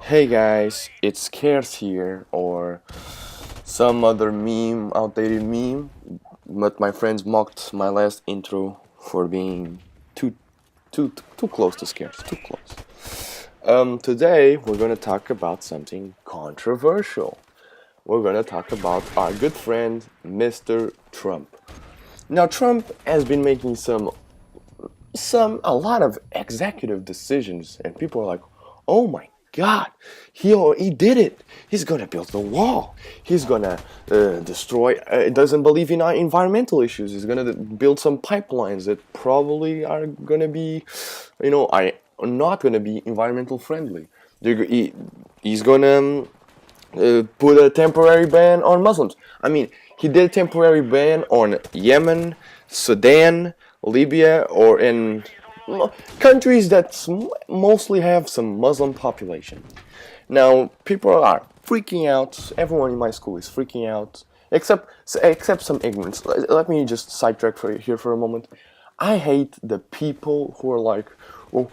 Hey guys, it's Scarce here, or some other meme, outdated meme, but my friends mocked my last intro for being too close to Scarce, too close. Today we're gonna talk about something controversial. We're gonna talk about our good friend, Mr. Trump. Now, Trump has been making a lot of executive decisions, and people are like, "Oh my God, he did it! He's gonna build the wall. He's gonna destroy. Doesn't believe in environmental issues. He's gonna build some pipelines that probably are gonna be, are not gonna be environmental friendly. He's gonna put a temporary ban on Muslims. I mean, he did a temporary ban on Yemen, Sudan, Libya, or in countries that mostly have some Muslim population. Now, people are freaking out. Everyone in my school is freaking out, except some ignorance. Let me just sidetrack here for a moment. I hate the people who are like, "Oh,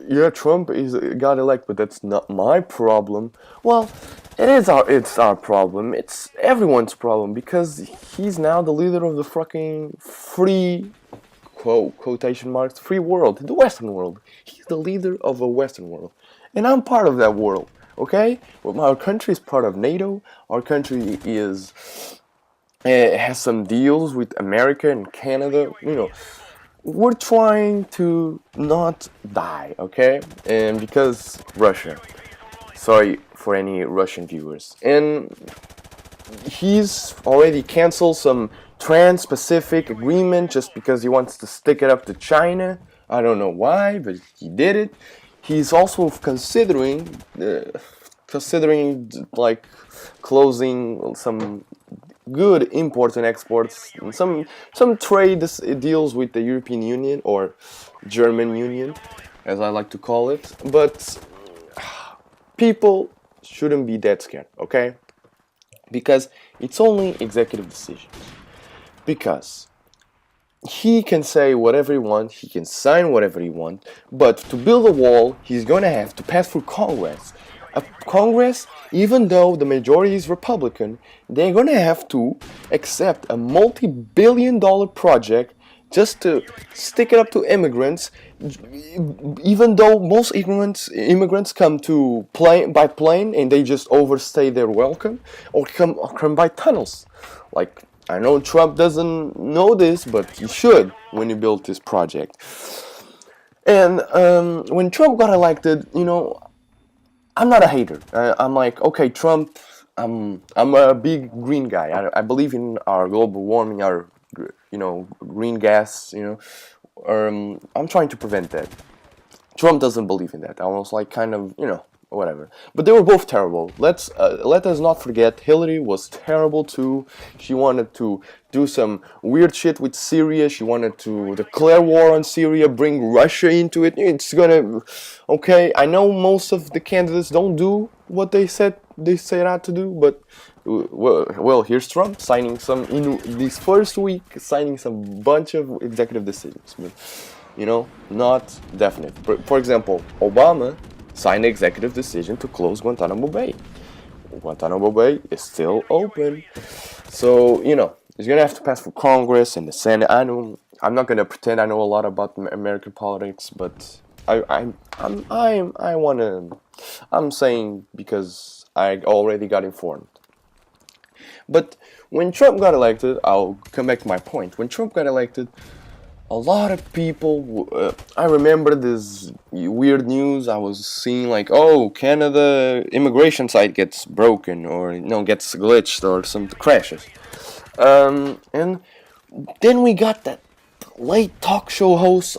yeah, Trump got elected, but that's not my problem." Well, it's our problem. It's everyone's problem because he's now the leader of the fucking free quotation marks free world, the Western world. He's the leader of a Western world, and I'm part of that world. Okay, well, our country is part of NATO. Our country is has some deals with America and Canada. We're trying to not die, okay? And because Russia. Sorry for any Russian viewers. And he's already canceled some trans-Pacific agreement just because he wants to stick it up to China. I don't know why, but he did it. He's also considering like closing some good imports and exports, and some trade deals with the European Union or German Union, as I like to call it. But people shouldn't be that scared, okay? Because it's only executive decisions. Because he can say whatever he wants, he can sign whatever he wants, but to build a wall, he's gonna have to pass through Congress. Congress, even though the majority is Republican, they're gonna have to accept a multi-billion-dollar project just to stick it up to immigrants, even though most immigrants come to by plane and they just overstay their welcome, or come by tunnels. Like, I know Trump doesn't know this, but he should when he built this project. And when Trump got elected, I'm not a hater. I'm like, okay, Trump. I'm a big green guy. I believe in our global warming, our green gas. I'm trying to prevent that. Trump doesn't believe in that. I was like, kind of, whatever. But they were both terrible. Let us not forget, Hillary was terrible too. She wanted to do some weird shit with Syria. She wanted to declare war on Syria, bring Russia into it. It's gonna, okay. I know most of the candidates don't do what they set out to do, but well, here's Trump signing some in this first week, signing some bunch of executive decisions. But, not definite. For example, Obama signed an executive decision to close Guantanamo Bay. Guantanamo Bay is still open. So, he's gonna have to pass through Congress and the Senate. I'm not gonna pretend I know a lot about American politics, but I'm saying because I already got informed. But when Trump got elected, I'll come back to my point. When Trump got elected, a lot of people, I remember this weird news I was seeing, like, oh, Canada immigration site gets broken, or gets glitched, or some crashes. And then we got that night talk show host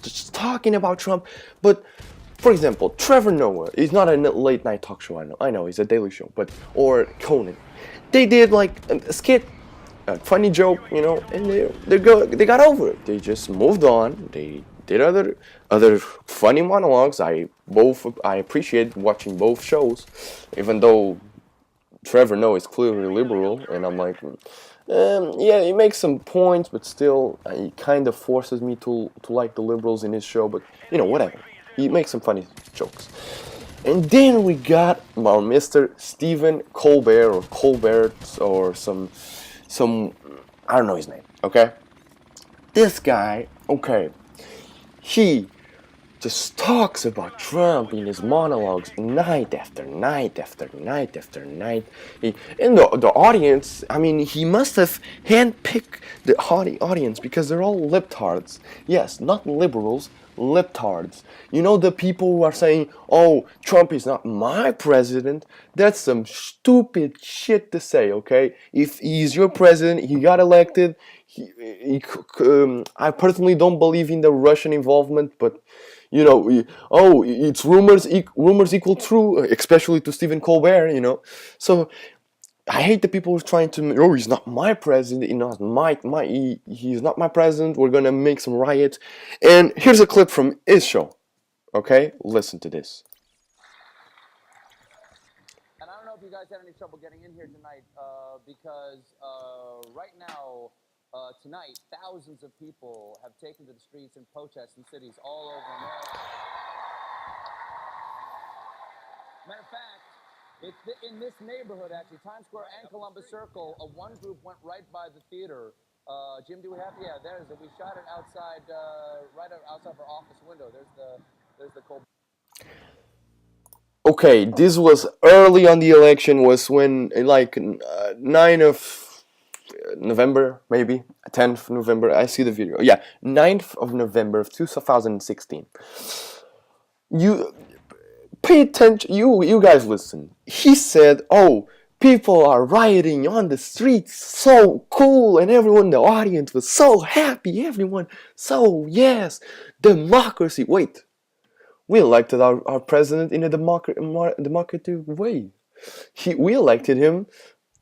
just talking about Trump. But for example, Trevor Noah is not a late night talk show. I know he's a daily show, or Conan. They did like a skit, a funny joke, and they got over it. They just moved on. They did other funny monologues. I appreciate watching both shows, even though Trevor Noah is clearly liberal, and I'm like, yeah, he makes some points, but still, he kind of forces me to like the liberals in his show. But whatever. He makes some funny jokes. And then we got our Mr. Stephen Colbert or some I don't know his name. Okay, this guy. Okay, he just talks about Trump in his monologues night after night after night after night. And the audience, I mean, he must have handpicked the audience because they're all libtards. Yes, not liberals, libtards. You know, the people who are saying, oh, Trump is not my president. That's some stupid shit to say, okay? If he's your president, he got elected. I personally don't believe in the Russian involvement, but you know, oh, it's rumors equal true, especially to Stephen Colbert, you know. So I hate the people who are trying to, oh, he's not my president, he's not my president. We're gonna make some riots. And here's a clip from his show. Okay, listen to this. And I don't know if you guys had any trouble getting in here tonight, because right now, tonight, thousands of people have taken to the streets and protests in cities all over America. Matter of fact, it's in this neighborhood, actually, Times Square and Columbus Circle, one group went right by the theater. Jim, do we have? Yeah, there's it. We shot it outside, right outside our office window. There's the cold. Okay, this was early on the election. Was when like 9 of November, maybe 10th November. I see the video. Yeah, 9th of November of 2016. You pay attention. You guys listen. He said, "Oh, people are rioting on the streets. So cool!" And everyone in the audience was so happy. Everyone, so yes, democracy. Wait, we elected our president in a democratic way. We elected him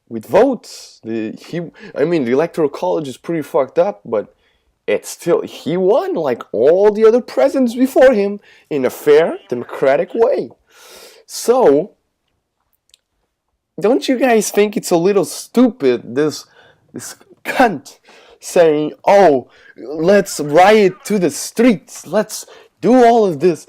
with votes. I mean, the electoral college is pretty fucked up, but it's still, he won like all the other presidents before him in a fair, democratic way. So, don't you guys think it's a little stupid, this cunt saying, oh, let's riot to the streets, let's do all of this,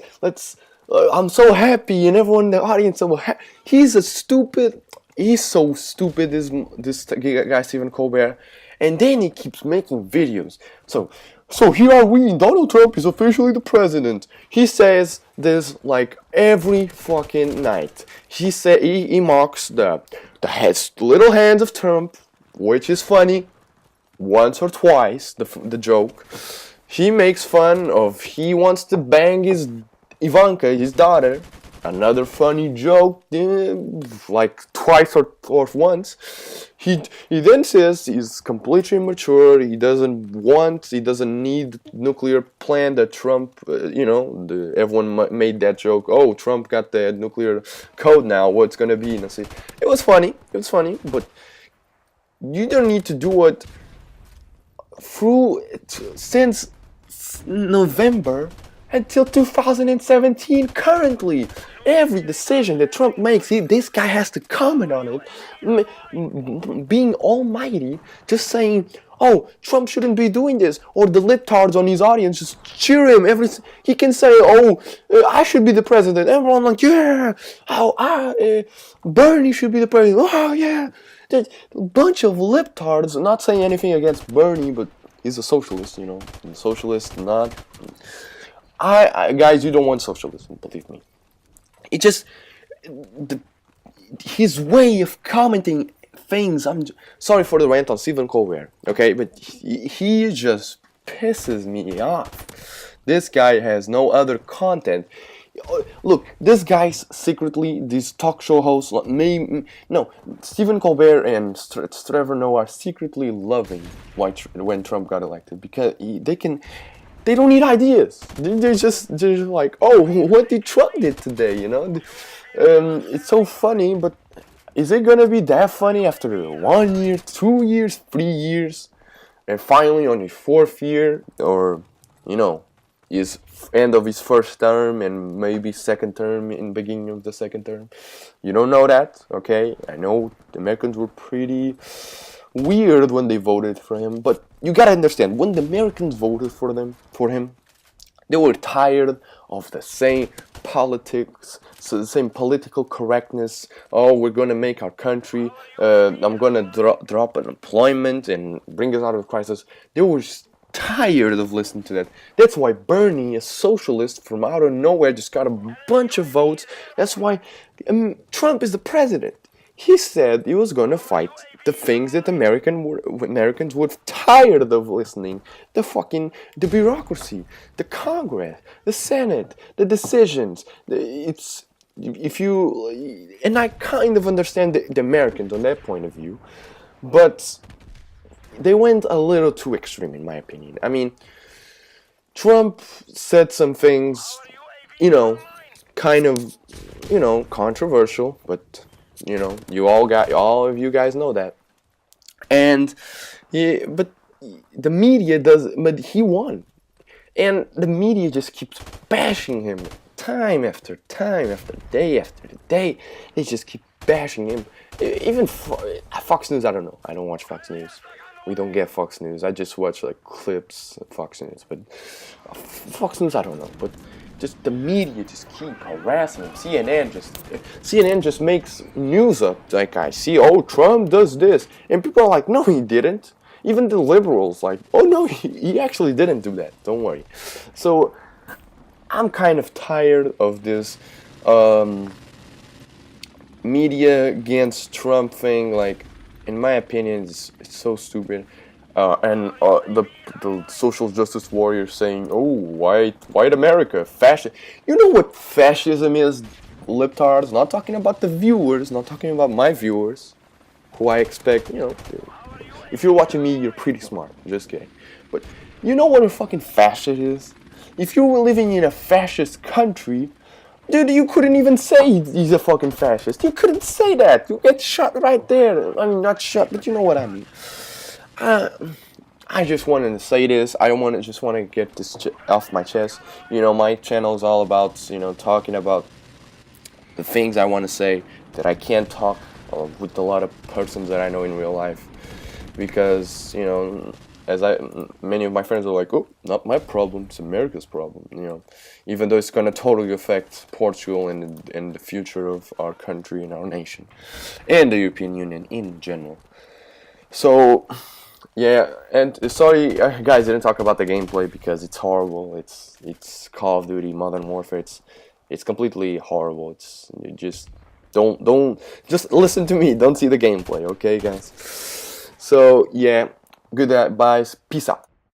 I'm so happy, and everyone in the audience so happy. He's so stupid, this guy Stephen Colbert. And then he keeps making videos. So here are we, Donald Trump is officially the president. He says this like every fucking night. He mocks the little hands of Trump, which is funny, once or twice, the joke. He makes fun of, he wants to bang his Ivanka, his daughter. Another funny joke, like twice or once. He then says he's completely immature. He doesn't need nuclear plant that Trump, everyone made that joke. Oh, Trump got the nuclear code now. What's gonna be? And I say, it was funny, but you don't need to do it since November until 2017. Currently, every decision that Trump makes, this guy has to comment on it, being almighty, just saying, oh, Trump shouldn't be doing this, or the libtards on his audience just cheer him. He can say, oh, I should be the president. Everyone like, yeah, Bernie should be the president. Oh, yeah. There's a bunch of libtards, not saying anything against Bernie, but he's a socialist, a socialist, not... guys, you don't want socialism, believe me. It just, his way of commenting things, I'm sorry for the rant on Stephen Colbert, okay, but he just pisses me off. This guy has no other content. Look, this guy's secretly, these talk show hosts, Stephen Colbert and Trevor Noah are secretly loving when Trump got elected, because they don't need ideas. They're just like, oh, what did Trump did today, It's so funny, but is it gonna be that funny after 1 year, 2 years, 3 years, and finally on his 4th year, or, his end of his first term and maybe second term, in beginning of the second term? You don't know that, okay? I know the Americans were pretty weird when they voted for him, but you gotta understand, when the Americans voted for him, They were tired of the same politics, so the same political correctness. Oh, we're gonna make our country. I'm gonna drop unemployment and bring us out of the crisis. They were tired of listening to that. That's why Bernie, a socialist from out of nowhere, just got a bunch of votes. That's why Trump is the president. He said he was gonna fight the things that Americans were tired of listening. The bureaucracy, the Congress, the Senate, the decisions. It's if you and I kind of understand the Americans on that point of view, but they went a little too extreme in my opinion. I mean, Trump said some things, you know, kind of, controversial, but all of you guys know that. And yeah, but the media does, but he won. And the media just keeps bashing him time after time after day after day. They just keep bashing him. Even Fox News, I don't know. I don't watch Fox News. We don't get Fox News. I just watch like clips of Fox News. But Fox News, I don't know. But just the media just keep harassing him. CNN just makes news up. Like I see, oh, Trump does this, and people are like, no, he didn't. Even the liberals, like, oh no, he actually didn't do that. Don't worry. So I'm kind of tired of this media against Trump thing. Like, in my opinion, it's so stupid. And the social justice warriors saying, "Oh, white America, fascist." You know what fascism is, libtards? Not talking about the viewers, not talking about my viewers, who I expect. If you're watching me, you're pretty smart. Just kidding. But you know what a fucking fascist is? If you were living in a fascist country, dude, you couldn't even say he's a fucking fascist. You couldn't say that. You get shot right there. I mean, not shot, but you know what I mean. I just wanted to say this. I just want to get this off my chest. My channel is all about, talking about the things I want to say that I can't talk with a lot of persons that I know in real life. Because, many of my friends are like, oh, not my problem, it's America's problem, even though it's going to totally affect Portugal and the future of our country and our nation, and the European Union in general. So, yeah, and sorry, guys, didn't talk about the gameplay because it's horrible. It's Call of Duty Modern Warfare. It's completely horrible. You just don't just listen to me. Don't see the gameplay, okay, guys? So yeah, good advice. Peace out.